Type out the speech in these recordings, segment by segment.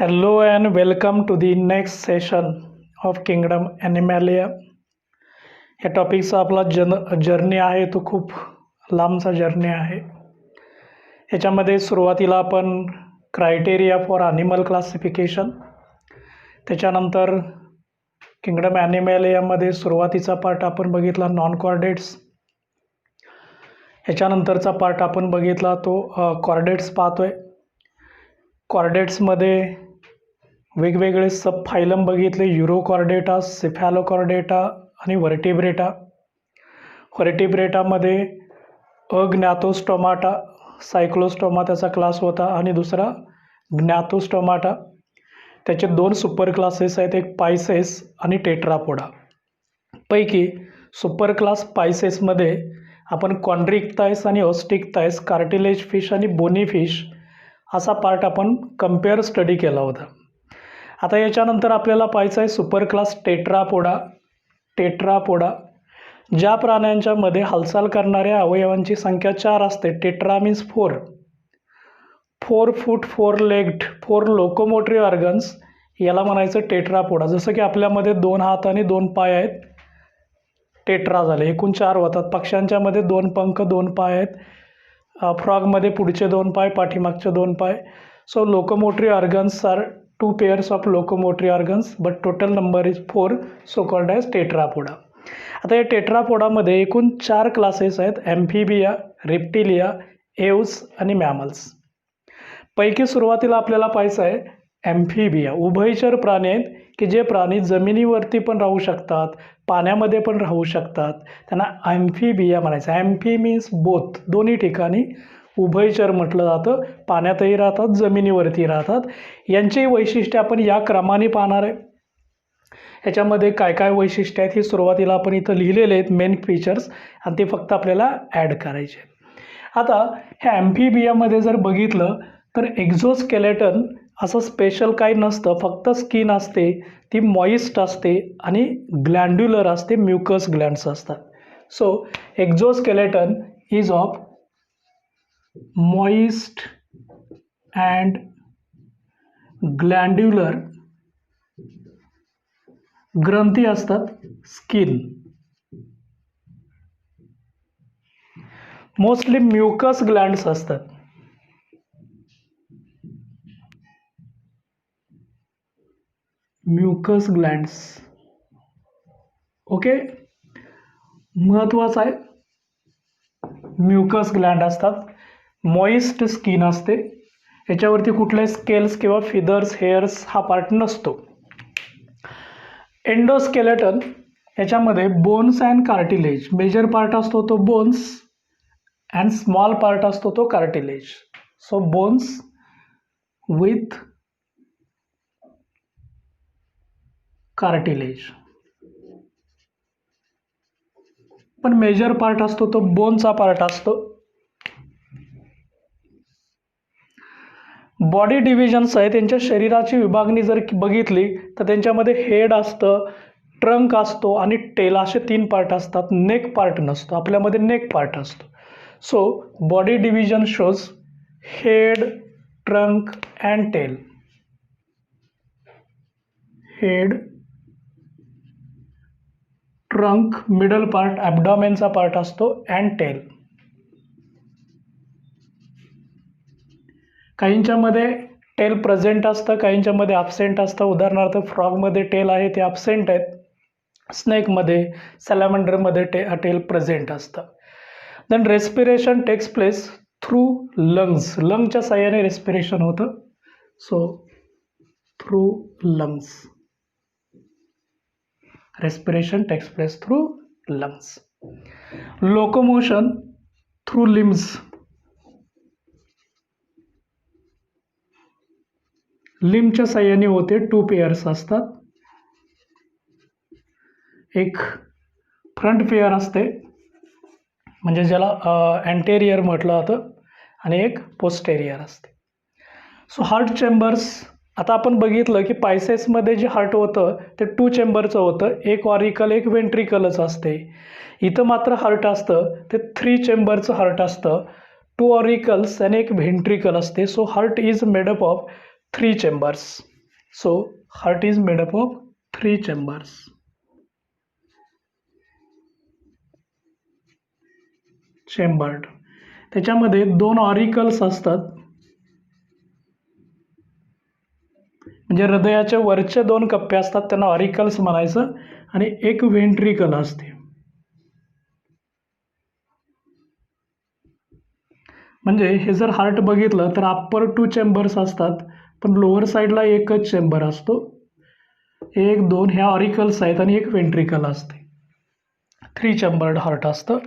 Hello and welcome to the next session of Kingdom Animalia. या टॉपिकचा आपला journey आहे तो खूप लांबचा जर्नी आहे. याच्यामध्ये सुरुवातीला आपण क्रायटेरिया फॉर ॲनिमल क्लासिफिकेशन, त्याच्यानंतर किंगडम ॲनिमॅलियामध्ये सुरुवातीचा पार्ट आपण बघितला नॉन कॉर्डेट्स. ह्याच्यानंतरचा पार्ट आपण बघितला तो कॉर्डेट्स पाहतोय. कॉर्डेट्समध्ये वेगवेगळे सब फायलम बघितले, युरोकॉर्डेटा, सिफॅलोकॉर्डेटा आणि व्हर्टिब्रेटा. व्हर्टिब्रेटामध्ये अज्ञातोस्टोमाटा, सायक्लोस्टोमा त्याचा क्लास होता आणि दुसरा ज्ञातोस्टोमाटा. त्याचे दोन सुपर क्लासेस आहेत, एक पायसेस आणि टेट्रापोडा. पैकी सुपर क्लास पायसेसमध्ये आपण कॉन्ड्रिक्टायस आणि ऑस्टिक्टायस, कार्टिलेज फिश आणि बोनी फिश असा पार्ट आपण कम्पेअर स्टडी केला होता. आता याच्यानंतर आपल्याला पाहायचं आहे सुपर क्लास टेट्रापोडा. टेट्रापोडा ज्या प्राण्यांच्या मध्ये हालचाल करणाऱ्या अवयवांची संख्या 4 असते. टेट्रा मीन्स 4 फूट 4 लेग्ड 4 लोकोमोटरी ऑर्गन्स, याला म्हणायचं टेट्रापोडा. जसं की आपल्यामध्ये 2 हात आणि 2 पाय आहेत, टेट्रा झाले. एकूण 4 होतात. पक्ष्यांच्या मध्ये 2 पंख 2 पाय आहेत. फ्रॉगमध्ये पुढचे 2 पाय, पाठीमागचे 2 पाय. So locomotory organs are 2 pairs of locomotory organs, but total number is 4, so called as tetrapoda. आता या टेट्रापोडामध्ये एकूण 4 क्लासेस आहेत, ॲम्फिबिया, रेप्टिलिया, एव्स आणि मॅमल्स. पैकी सुरुवातीला आपल्याला पाहायचं आहे ॲम्फिबिया. उभयचर प्राणी आहेत की जे प्राणी जमिनीवरती पण राहू शकतात, पाण्यामध्ये पण राहू शकतात. त्यांना ॲम्फिबिया म्हणायचं. ॲम्फी मीन्स बोथ, दोन्ही ठिकाणी उभयचर म्हटलं जातं. पाण्यातही राहतात, जमिनीवरती राहतात. यांची वैशिष्ट्ये आपण या क्रमाने पाहणार आहे. ह्याच्यामध्ये काय काय वैशिष्ट्ये आहेत ही सुरुवातीला आपण इथं लिहिलेले आहेत, मेन फीचर्स, आणि ते फक्त आपल्याला ॲड करायचे. आता ह्या ॲम्फिबियामध्ये जर बघितलं तर एक्झोस्केलेटन असं स्पेशल काही नसतं, फक्त स्किन असते, ती मॉइस्ट असते आणि ग्लँड्युलर असते, म्युकस ग्लँड्स असतात. So exoskeleton is of moist and glandular, ग्रंथी असतात, स्किन. मोस्टली म्युकस ग्लँड्स असतात. म्युकस ग्लँड्स ओके, महत्वाचं आहे. म्युकस ग्लँड असतात, मॉइस्ट स्किन असते, याच्यावरती कुठले स्केल्स किंवा फिदर्स, हेअर्स हा पार्ट नसतो. एंडोस्केलेटन याच्यामध्ये bones and cartilage, major part असतो तो बोन्स अँड स्मॉल पार्ट असतो तो cartilage. So bones with cartilage, पण मेजर पार्ट असतो तो बोनचा पार्ट असतो. बॉडी डिव्हिजन्स आहे, त्यांच्या शरीराची विभागणी जर बघितली तर त्यांच्यामध्ये हेड असतं, ट्रंक असतो आणि टेल, असे 3 पार्ट असतात. नेक पार्ट नसतो, आपल्यामध्ये नेक पार्ट असतो. So body division shows head, trunk and tail. Head, trunk, middle part, ॲब्डॉमेनचा पार्ट असतो अँड टेल. काहींच्यामध्ये टेल प्रेझेंट असतं, काहींच्यामध्ये ॲब्सेंट असतं. उदाहरणार्थ फ्रॉगमध्ये टेल आहे ते ॲब्सेंट आहेत, स्नेकमध्ये, सॅलॅमंडरमध्ये टेल प्रेझेंट असतं. Then respiration takes place through lungs, लंगच्या साह्याने रेस्पिरेशन होतं. So through lungs, respiration takes place through lungs. Locomotion through limbs, लिम्बच्या साह्याने होते. 2 पेअर्स असतात, एक फ्रंट पेअर असते म्हणजे ज्याला अँटेरियर म्हटलं जातं आणि एक पोस्टेरियर असते. सो हार्ट चेंबर्स, आता आपण बघितलं की पायसेसमध्ये जे हार्ट होतं ते 2 चेंबरचं होतं, एक ऑरिकल एक वेंट्रिकलच असते. इथं मात्र हार्ट असतं ते 3 चेंबरचं हार्ट असतं, 2 ऑरिकल्स आणि एक व्हेंट्रिकल असते. So heart is made up of 3 chambers. So heart is made up of 3 chambers. Chambered. त्याच्यामध्ये 2 ऑरिकल्स असतात, म्हणजे हृदयाचे वरचे 2 कप्पे असतात त्यांना ऑरिकल्स म्हणायचं, आणि एक व्हेंट्रिकल असते. म्हणजे हे जर हार्ट बघितलं तर अप्पर 2 चेंबर्स असतात, पण लोअर साईडला एकच चेंबर असतो. 1 2 ह्या ऑरिकल्स आहेत आणि एक व्हेंट्रिकल असते. 3 चेंबर्ड हार्ट असतं.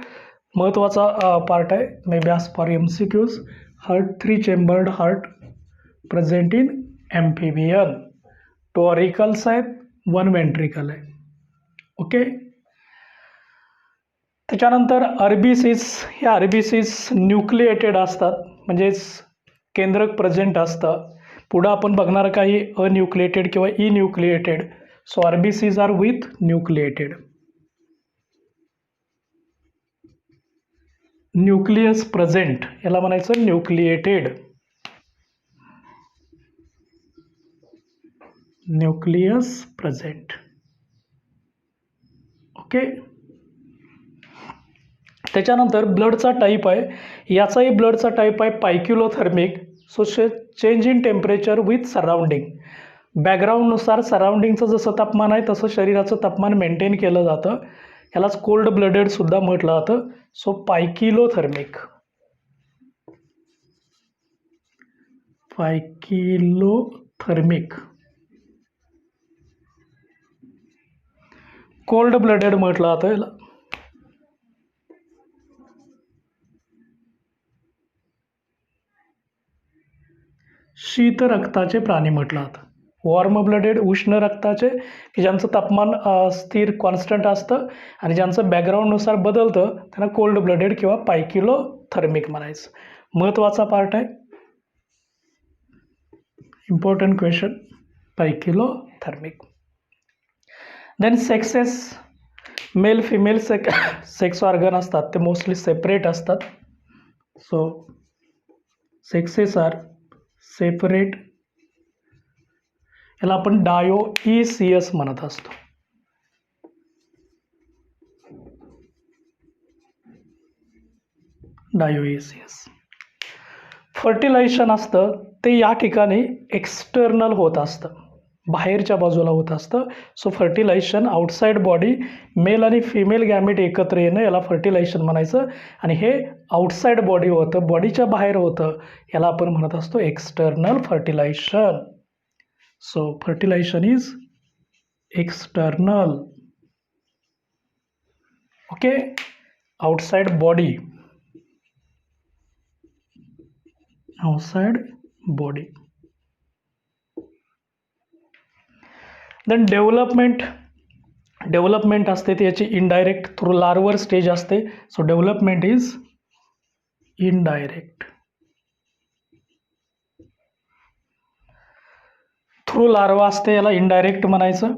महत्त्वाचा पार्ट आहे, may be as for MCQs. Heart 3 chambered heart present in amphibian. 2 auricles आहेत, 1 व्हेंट्रिकल आहे. ओके. त्याच्यानंतर आरबीसीस. हे आरबीसीस न्यूक्लिएटेड असतात, म्हणजेच केंद्रक प्रेझेंट असतं. पुढं आपण बघणार काही अन्यूक्लिएटेड किंवा enucleated. So RBCs are with nucleated. Nucleus present याला म्हणायचं न्यूक्लिएटेड. Nucleus present. ओके. त्याच्यानंतर ब्लडचा टाईप आहे, याचाही ब्लडचा टाईप आहे poikilothermic. So change in temperature with surrounding. बॅकग्राऊंडनुसार सराउंडिंगचं जसं तापमान आहे तसं शरीराचं तापमान मेंटेन केलं जातं. ह्यालाच कोल्ड ब्लडेड सुद्धा म्हटलं जातं. सो पायक्युलोथर्मिक. पायक्युलोथर्मिक. कोल्ड ब्लडेड म्हटलं जातं याला. शीत रक्ताचे प्राणी म्हटलं जातं. वॉर्म ब्लडेड उष्ण रक्ताचे, की ज्यांचं तापमान स्थिर कॉन्स्टंट असतं आणि ज्यांचं बॅकग्राऊंडनुसार बदलतं त्यांना कोल्ड ब्लडेड किंवा पायक्युलोथर्मिक म्हणायचं. महत्त्वाचा पार्ट आहे, important question. Poikilothermic. Then sexes. Male female sex organ असतात ते मोस्टली सेपरेट असतात. So sexes are separate. याला आपण डायोइसियस म्हणत असतो. डायोइसियस. फर्टिलायझेशन असतं ते या ठिकाणी एक्सटर्नल होत असतं, बाहेरच्या बाजूला होत असतं. So fertilisation outside body, male आणि फिमेल गॅमेट एकत्र येणं याला फर्टिलायझेशन म्हणायचं. आणि हे आउटसाइड बॉडी होतं, बॉडीच्या बाहेर होतं, याला आपण म्हणत असतो external fertilisation. So fertilisation is external. Okay. Outside body, outside body. Then development असते ती याची इनडायरेक्ट थ्रू लार्वर स्टेज असते. So development is indirect. Through larva असते याला इनडायरेक्ट म्हणायचं,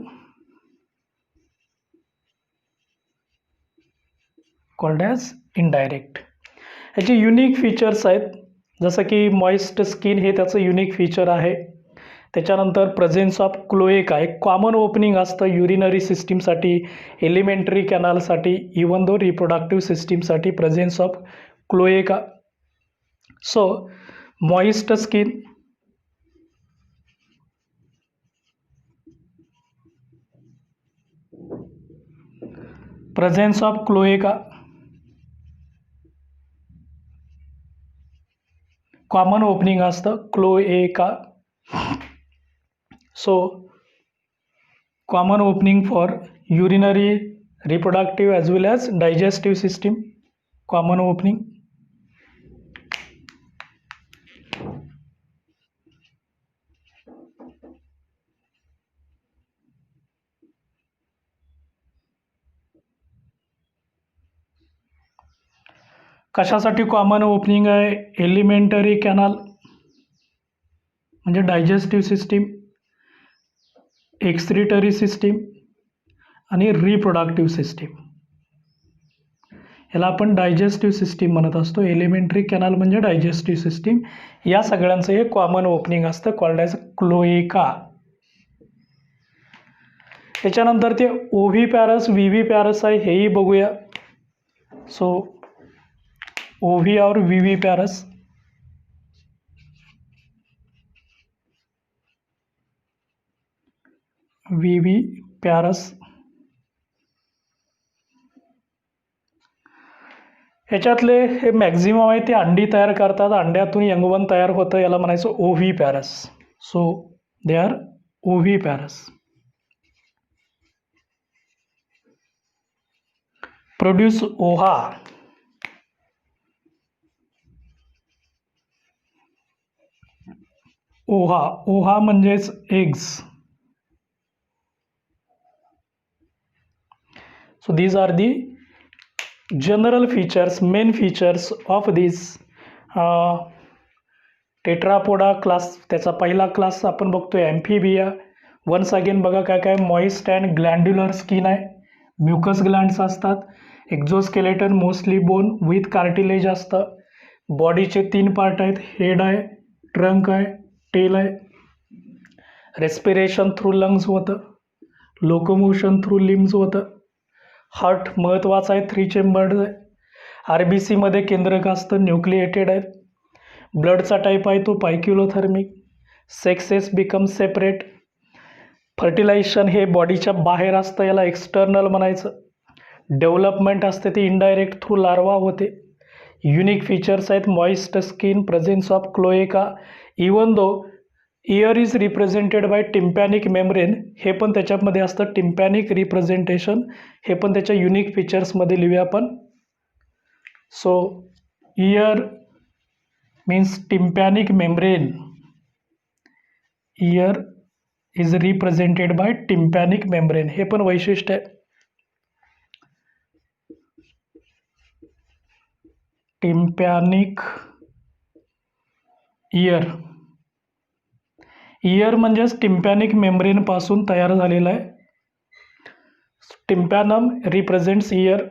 कॉल्ड ॲज इनडायरेक्ट. ह्याचे युनिक फीचर्स आहेत, जसं की मॉइस्ट स्किन हे त्याचं युनिक फीचर आहे. त्याच्यानंतर प्रेझेन्स ऑफ क्लोएका, एक कॉमन ओपनिंग असतं युरिनरी सिस्टीमसाठी, एलिमेंटरी कॅनलसाठी, इवन दो रिप्रोडक्टिव्ह सिस्टीमसाठी presence of cloaca. So moist skin. Presence of cloaca, common opening असतं cloaca. So common opening for urinary, reproductive as well as digestive system. Common opening. कशासाठी common opening आहे? Elementary canal म्हणजे digestive system, excretory system आणि reproductive system. याला आपण digestive system म्हणत असतो. Elementary canal म्हणजे डायजेस्टिव्ह सिस्टीम, या सगळ्यांचं हे कॉमन ओपनिंग असतं, कॉल्ड ॲज क्लोएका. त्याच्यानंतर ते ओव्ही पॅरस व्ही पॅरस आहे हेही बघूया. सो ओव्ही और व्ही पॅरस. व्ही पॅरस ह्याच्यातले हे मॅक्झिमम आहे ते अंडी तयार करतात. अंड्यातून यंगवन तयार होतं, याला म्हणायचं oviparous. So they are oviparous. Produce ova. Ova म्हणजेच eggs. So these are the general features, main features of this Tetrapoda class. त्याचा पहिला क्लास आपण बघतोय ॲम्फिबिया. वन्स अगेन बघा काय काय, मॉइस्ट अँड ग्लँड्युलर स्किन आहे, म्युकस ग्लँड्स असतात, exoskeleton mostly bone with cartilage असतं, बॉडीचे 3 पार्ट आहेत, हेड आहे, ट्रंक आहे, टेल आहे, रेस्पिरेशन थ्रू लंग्स होतं, लोकोमोशन थ्रू लिम्स होतं, हार्ट महत्त्वाचं आहे, 3 चेंबर्ड आहे, RBC मध्ये केंद्रक असतं, न्यूक्लिएटेड आहेत, ब्लडचा टाईप आहे तो पायक्युलोथर्मिक, सेक्सेस बिकम सेपरेट, फर्टिलायझेशन हे बॉडीच्या बाहेर असतं, याला एक्सटर्नल म्हणायचं, डेव्हलपमेंट असते ते इनडायरेक्ट थ्रू लार्वा होते, युनिक फीचर्स आहेत moist skin, presence of cloaca, even though ear is represented by tympanic membrane, हे पण त्याच्यामध्ये असतं, टिम्पॅनिक रिप्रेझेंटेशन, हे पण त्याच्या युनिक फीचर्समध्ये लिहूया आपण. So ear means tympanic membrane, ear is represented by tympanic membrane, हे पण वैशिष्ट्य आहे. टिम्पॅनिक इयर, इयर म्हणजेच टिम्पॅनिक मेम्ब्रेन पासून तयार झालेला आहे. Tympanum represents ear.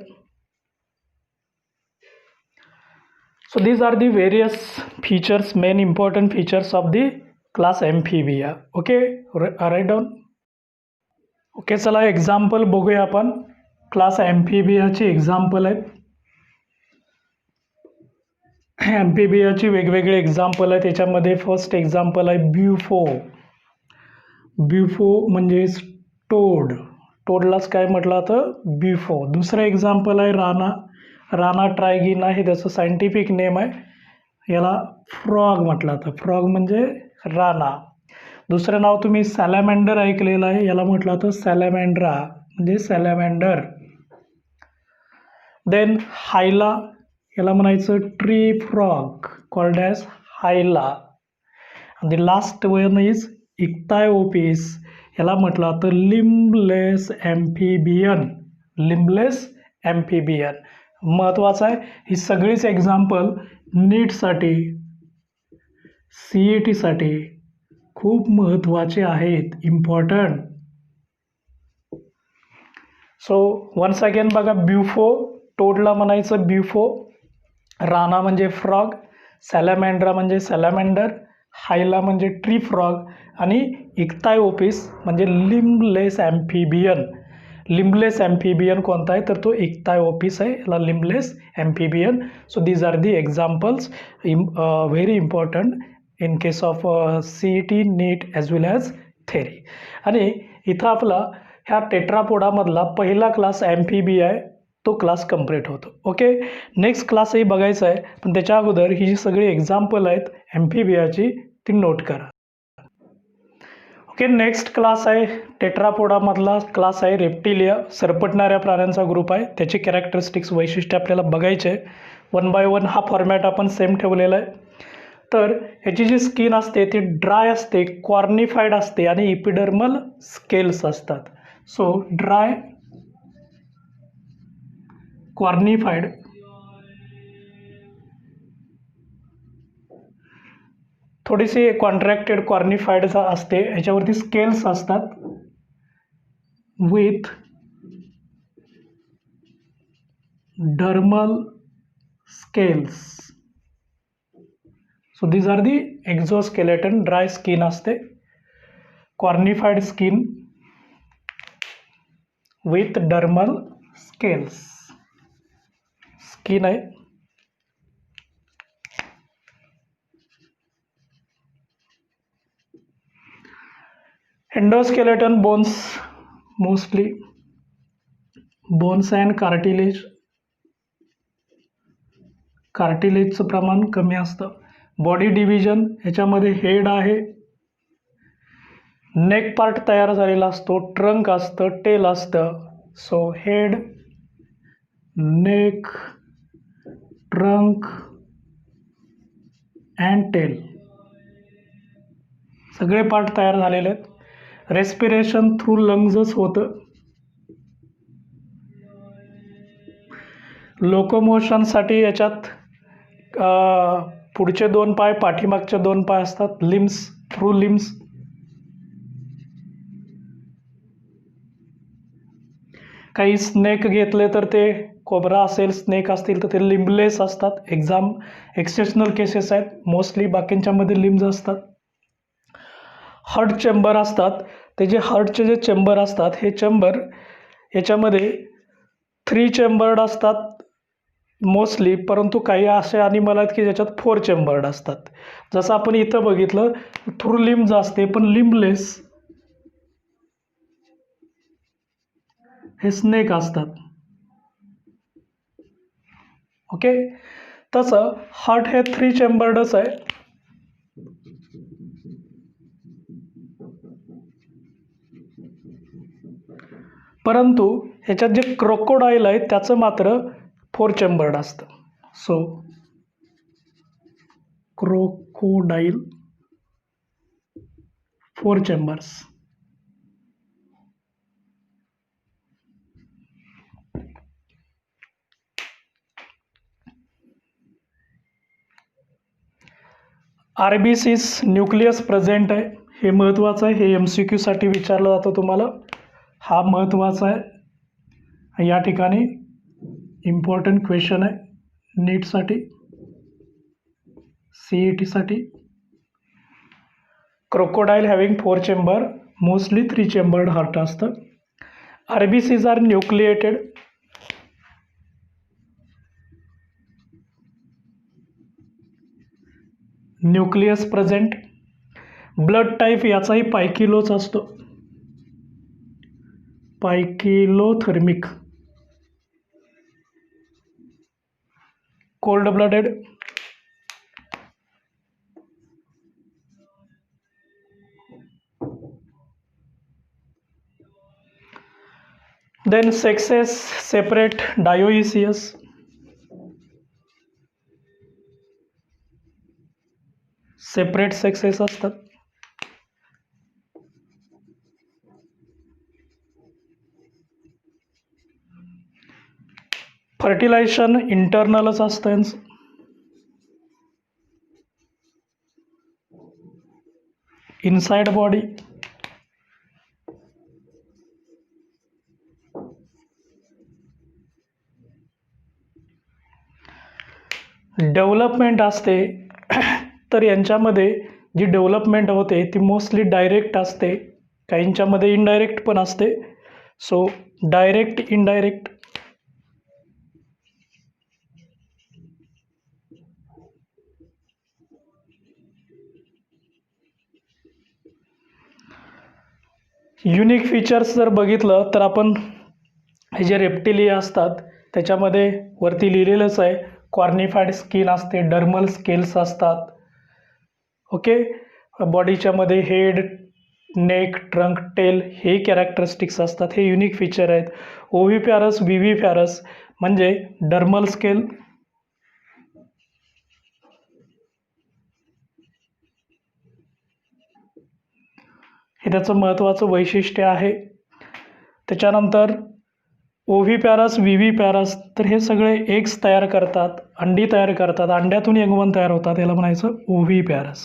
So these are the various features, main important features of the class Amphibia. Okay, write down. Okay, चला एक्झाम्पल बघूया आपण. क्लास ॲम्फिबियाची एक्झाम्पल आहेत. ॲम्फिबियाची वेगवेगळे एक्झाम्पल आहेत. त्याच्यामध्ये फर्स्ट एक्झाम्पल आहे ब्युफो. ब्युफो म्हणजे टोड, टोडलाच काय म्हटलं तर ब्युफो. दुसरं एक्झाम्पल आहे राना. राना ट्रायगिना हे त्याचं सायंटिफिक नेम आहे, याला फ्रॉग म्हटलं तर, फ्रॉग म्हणजे राना. दुसरं नाव तुम्ही सॅलॅमेंडर ऐकलेलं आहे, याला म्हटलं तर सॅलॅमेंड्रा म्हणजे सॅलॅमेंडर. देन हायला, याला म्हणायचं tree frog, called as Hyla. The last one is Ichthyophis, याला म्हटलं तर लिम्बलेस ॲम्फिबियन, लिम्बलेस ॲम्फिबियन. महत्त्वाचं आहे, ही सगळीच एक्झाम्पल नीटसाठी, CET साठी खूप महत्त्वाचे आहेत, इम्पॉर्टंट. सो वन्स अगेन बघा, ब्युफो, टोडला म्हणायचं ब्युफो, राना म्हणजे फ्रॉग, सॅलॅमेंड्रा म्हणजे सॅलॅमेंडर, हायला म्हणजे ट्री फ्रॉग आणि इक्थायोपिस म्हणजे लिम्बलेस ॲम्फिबियन. लिम्बलेस ॲम्फिबियन कोणता आहे तर तो इक्थायोपिस आहे, याला limbless amphibian. So these are the examples very important in case of CET, NEET as well as theory. आणि इथं आपला ह्या टेट्रापोडामधला पहिला क्लास ॲम्फिबिया आहे, तो क्लास कंप्लीट होतो. ओके, नेक्स्ट क्लासही बघायचा आहे, पण त्याच्या अगोदर ही जी सगळी एक्झाम्पल आहेत ॲम्फिबियाची ती नोट करा. ओके, नेक्स्ट क्लास आहे टेट्रापोडामधला क्लास आहे रेप्टिलिया, सरपटणाऱ्या प्राण्यांचा ग्रुप आहे. त्याची कॅरेक्टरिस्टिक्स, वैशिष्ट्य आपल्याला बघायचे आहे. 1 बाय 1 हा फॉर्मॅट आपण सेम ठेवलेला आहे. तर ह्याची जी स्किन असते ती ड्राय असते, कॉर्निफाईड असते आणि इपिडर्मल स्केल्स असतात. सो ड्राय, कॉर्निफाईड, थोडीशी कॉन्ट्रॅक्टेड कॉर्निफाईड असते, ह्याच्यावरती स्केल्स असतात with dermal scales. So these are the exoskeleton. Dry skin असते, cornified skin, with dermal scales. Skin आहे. Endoskeleton bones, mostly bones and cartilage. कार्टिलेजचं प्रमाण कमी असतं. बॉडी डिव्हिजन ह्याच्यामध्ये हेड आहे, नेक पार्ट तयार झालेला असतो, ट्रंक असतं, टेल असतं. So head, neck, trunk and tail सगळे पार्ट तयार झालेले आहेत. रेस्पिरेशन थ्रू लंग्जच होतं. लोकोमोशनसाठी याच्यात पुढचे 2 पाय, पाठीमागचे 2 पाय असतात. Limbs, through limbs. काही स्नेक घेतले तर ते कोब्रा असेल, स्नेक असतील तर ते लिम्बलेस असतात. एक्सेप्शनल केसेस आहेत, मोस्टली बाकींच्यामध्ये लिम्स असतात. हार्ट चेंबर असतात. ते जे हार्टचे जे चेंबर असतात, हे चेंबर याच्यामध्ये 3 चेंबर्ड असतात मोस्टली, परंतु काही असे ॲनिमल आहेत की ज्याच्यात 4 चेंबर्ड असतात. जसं आपण इथं बघितलं, थ्रू लिम्स असते पण लिम्बलेस हे स्नेक असतात. ओके, तसं हार्ट हे 3 चेंबर्डच आहे. परंतु ह्याच्यात जे क्रोकोडाईल आहे त्याचं मात्र 4 चेंबर्ड असतं. So crocodile 4 chambers. RBCs nucleus present आहे, हे महत्त्वाचं आहे. हे MCQ साठी विचारलं जातं तुम्हाला. हा महत्त्वाचा आहे, या ठिकाणी इम्पॉर्टंट क्वेश्चन आहे नीटसाठी, CET साठी. Crocodile having 4 chamber, mostly 3 chambered heart असतं. RBCs are nucleated. Nucleus present. Blood type याचाही पायकिलोच असतो, poikilothermic. Cold blooded. Then sexes separate, dioecious. Separate sexes असतात. फर्टिलायझेशन इंटरनलच असतं. Inside body. डेव्हलपमेंट असते तर यांच्यामध्ये जी डेव्हलपमेंट होते ती मोस्टली डायरेक्ट असते, काहींच्यामध्ये इनडायरेक्ट पण असते. So direct, indirect. Unique features जर बघितलं तर आपण हे जे रेप्टिलिया असतात त्याच्यामध्ये वरती लिहिलेलंच आहे, कॉर्निफाईड स्किन असते, डर्मल स्केल्स असतात. ओके, बॉडीच्या मध्ये हेड, नेक, ट्रंक, टेल हे कॅरेक्टरिस्टिक्स असतात. हे युनिक फीचर आहेत. ओव्हिपॅरस, विव्हिपॅरस म्हणजे डर्मल स्केल. हे त्याचं महत्त्वाचं वैशिष्ट्य आहे. त्याच्यानंतर ओव्हिपॅरस, विव्हिपॅरस, तर हे सगळे एग्स तयार करतात, अंडी तयार करतात, अंड्यातून यंगवण तयार होतात, याला म्हणायचं ओव्हिपॅरस.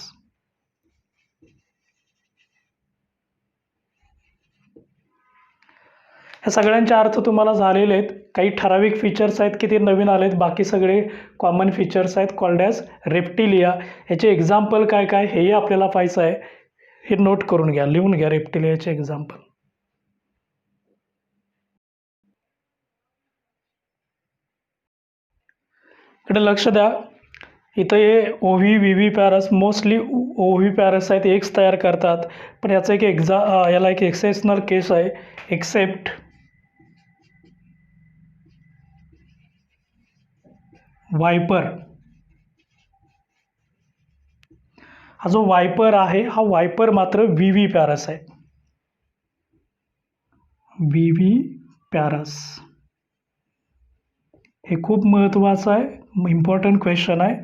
ह्या सगळ्यांचे अर्थ तुम्हाला झालेले आहेत. काही ठराविक फीचर्स आहेत की ते नवीन आलेत, बाकी सगळे कॉमन फीचर्स आहेत कॉल्ड ॲज रेप्टिलिया. ह्याचे एक्झाम्पल काय काय हेही आपल्याला पाहायचं आहे. हे नोट करून घ्या, लिहून घ्या रेप्टिलियाचे एक्झाम्पल. इकडे लक्ष द्या. इथं हे ओव्ही व्ही पॅरस मोस्टली ओव्ही पॅरस आहेत एग्स तयार करतात, पण याचं एक याला एक एक्सेप्शनल केस आहे. Except viper. हा जो वायपर आहे हा वायपर मात्र व्ही पॅरस आहे. व्ही पॅरस हे खूप महत्त्वाचं आहे, इम्पॉर्टंट क्वेश्चन आहे.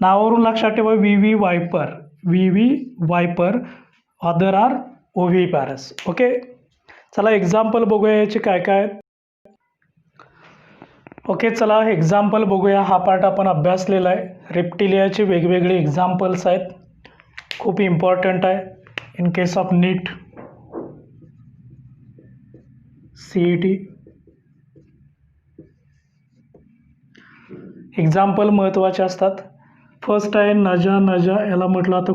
नावावरून लक्षात ठेवा V viper other are oviparous. Okay, चला एक्झाम्पल बघूया याचे काय काय आहेत. ओके, चला एक्झाम्पल बघूया. हा पार्ट आपण अभ्यासलेला आहे. रेप्टिलियाचे वेगवेगळे एक्झाम्पल्स आहेत, खूप इम्पॉर्टंट आहे in case of NEET CET. Example महत्त्वाचे असतात. फर्स्ट आहे नजा. याला म्हटलं तर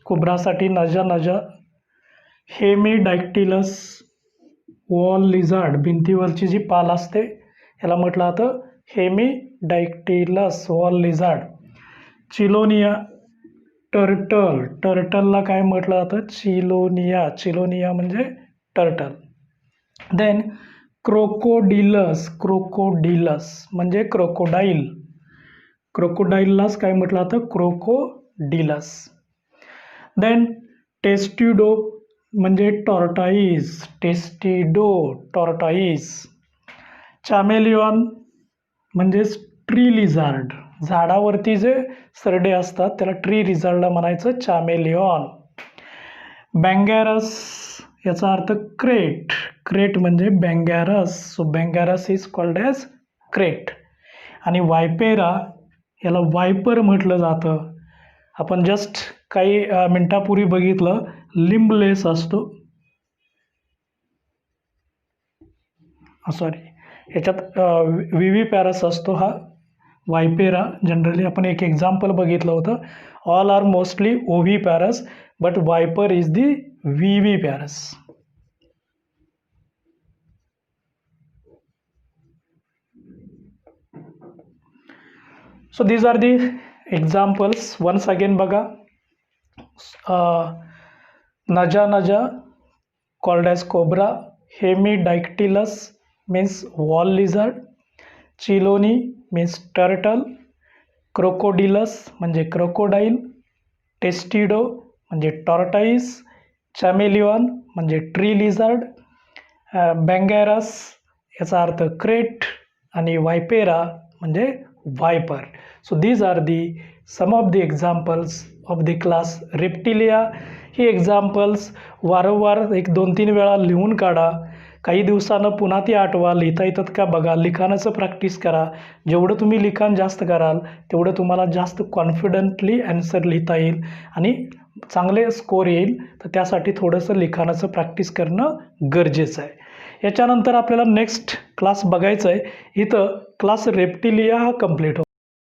कोब्रासाठी नजा. हेमिडायक्टिलस वॉल लिझार्ड, भिंतीवरची जी पाल असते याला म्हटलं तर हेमिडायक्टिलस वॉल लिझार्ड. चिलोनिया टर्टलला काय म्हटलं जातं? चिलोनिया म्हणजे टर्टल. देन क्रोकोडिलस म्हणजे क्रोकोडाईललाच काय म्हटलं जातं? क्रोकोडिलस. देन टेस्टिडो म्हणजे टॉर्टाईज. चॅमेलियॉन म्हणजे ट्री लिझार्ड, झाडावरती जे सरडे असतात त्याला ट्री लिझार्डला म्हणायचं चॅमेलियॉन. बँगॅरस याचा अर्थ क्रेट म्हणजे bungarus. So bungarus is called as krait. आणि वायपेरा याला वायपर म्हटलं जातं. आपण जस्ट काही मिनटापूर्वी बघितलं, लिंबलेस असतो. याच्यात व्ही पॅरस असतो हा वायपेरा. जनरली आपण एक एक्झाम्पल बघितलं होतं. All are mostly oviparous but viper is the viviparous. So these are the examples. Once again बघा. नजा called as cobra. Hemidactylus means wall lizard. Chiloni means turtle. Crocodilus म्हणजे crocodile. Testido म्हणजे tortoise. Chameleon म्हणजे tree lizard. Bangarus याचा अर्थ crate आणि वायपेरा म्हणजे viper. So these are the some of the examples of the class Reptilia. He examples वारंवार 1-2-3 वेळा लिहून काढा. काही दिवसानं पुन्हा ती आठवा. लिहिता येतात का बघा. लिखाणाचं प्रॅक्टिस करा. जेवढं तुम्ही लिखाण जास्त कराल तेवढं तुम्हाला जास्त कॉन्फिडंटली ॲन्सर लिहिता येईल आणि चांगले स्कोर येईल. तर त्यासाठी थोडंसं लिखाणाचं प्रॅक्टिस करणं गरजेचं आहे. याच्यानंतर आपल्याला नेक्स्ट क्लास बघायचं आहे. इथं क्लास रेप्टिलिया हा कंप्लीट